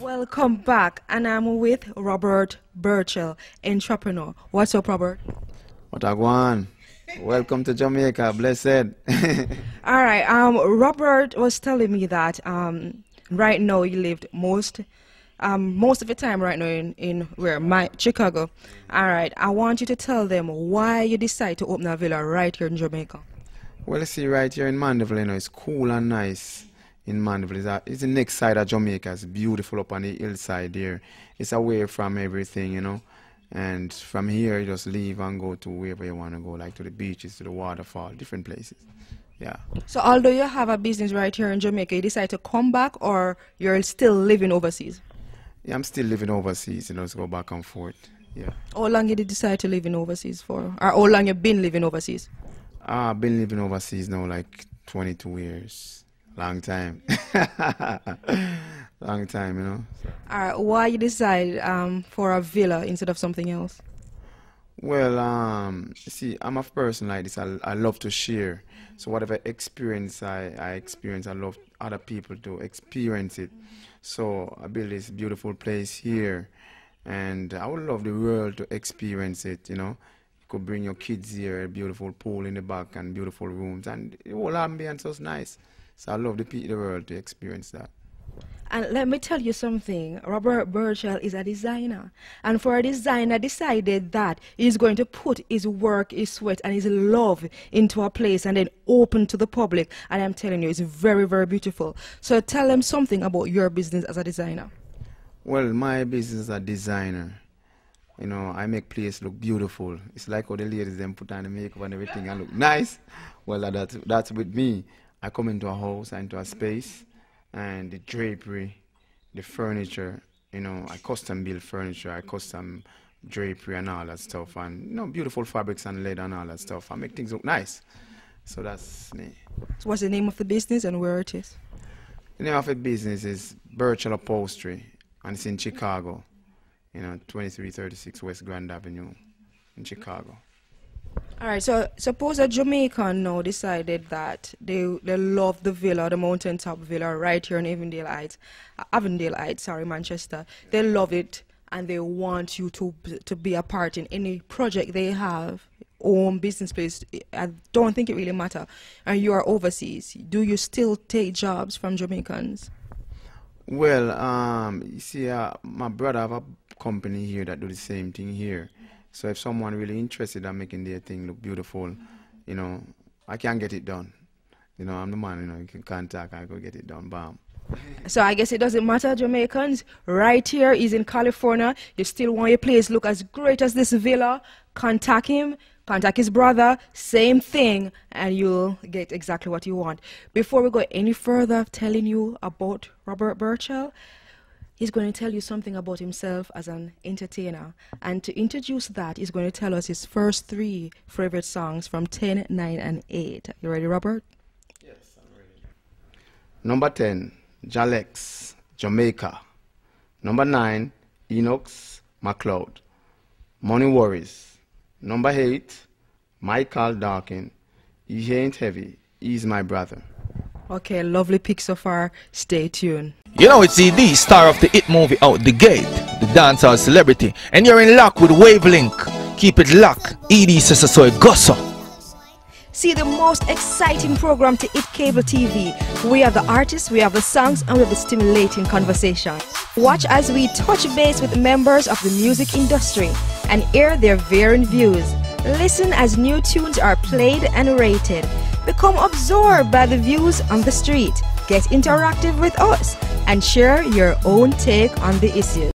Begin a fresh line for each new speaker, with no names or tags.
Welcome back, and I'm with Robert Burchell, entrepreneur. What's up, Robert?
What I want? Welcome to Jamaica, blessed.
All right. Robert was telling me that right now you lived most of the time right now in Chicago. All right. I want you to tell them why you decide to open a villa right here in Jamaica.
Well, see, right here in Mandeville, you know, it's cool and nice. In Mandeville, it's the next side of Jamaica. It's beautiful up on the hillside there. It's away from everything, you know. And from here, you just leave and go to wherever you want to go, like to the beaches, to the waterfall, different places. Yeah.
So although you have a business right here in Jamaica, you decide to come back, or you're still living overseas?
Yeah, I'm still living overseas, you know, to go back and forth. Yeah.
How long did you decide to live in overseas for? Or how long you been living overseas?
I've been living overseas now like 22 years. Long time. Long time, you know.
All right. Why you decide for a villa instead of something else?
Well, see, I'm a person like this. I love to share. So whatever experience I experience, I love other people to experience it. So I built this beautiful place here, and I would love the world to experience it, you know. You could bring your kids here, a beautiful pool in the back and beautiful rooms, and the whole ambience was nice. So I love the world to experience that.
And let me tell you something, Robert Burchell is a designer. And for a designer decided that he's going to put his work, his sweat and his love into a place and then open to the public. And I'm telling you, it's very, very beautiful. So tell them something about your business as a designer.
Well, my business as a designer, you know, I make place look beautiful. It's like how the ladies then put on the makeup and everything and look nice. Well, that's with me. I come into a house, into a space, and the drapery, the furniture, you know, I custom build furniture, I custom drapery and all that stuff, and, you know, beautiful fabrics and leather and all that stuff. I make things look nice. So that's me.
So what's the name of the business and where it is?
The name of the business is Burchell Upholstery, and it's in Chicago, you know, 2336 West Grand Avenue in Chicago.
All right, so suppose a Jamaican now decided that they love the villa, the mountaintop villa right here in Avondale Heights, Manchester. They love it and they want you to be a part in any project they have, own business place. I don't think it really matters. And you are overseas. Do you still take jobs from Jamaicans?
Well, you see, my brother have a company here that do the same thing here. So if someone really interested in making their thing look beautiful, you know, I can get it done. You know, I'm the man, you know, you can contact, I go get it done, bam.
So I guess it doesn't matter, Jamaicans. Right here, he's in California. You still want your place look as great as this villa. Contact him, contact his brother, same thing, and you'll get exactly what you want. Before we go any further telling you about Robert Burchell, he's going to tell you something about himself as an entertainer. And to introduce that, he's going to tell us his first 3 favorite songs from 10, 9, and 8. You ready, Robert?
Yes, I'm ready. Number 10, Jalex, Jamaica. Number 9, Enox McLeod, Money Worries. Number 8, Michael Darkin, He Ain't Heavy, He's My Brother.
Okay, lovely pick so far. Stay tuned.
You know it's ED, star of the hit movie Out the Gate, the dancehall celebrity, and you're in lock with Wavelink. Keep it locked. ED says so it goes so.
See the most exciting program to hit cable TV. We have the artists, we have the songs, and we have the stimulating conversation. Watch as we touch base with members of the music industry and hear their varying views. Listen as new tunes are played and rated. Become absorbed by the views on the street. Get interactive with us and share your own take on the issue.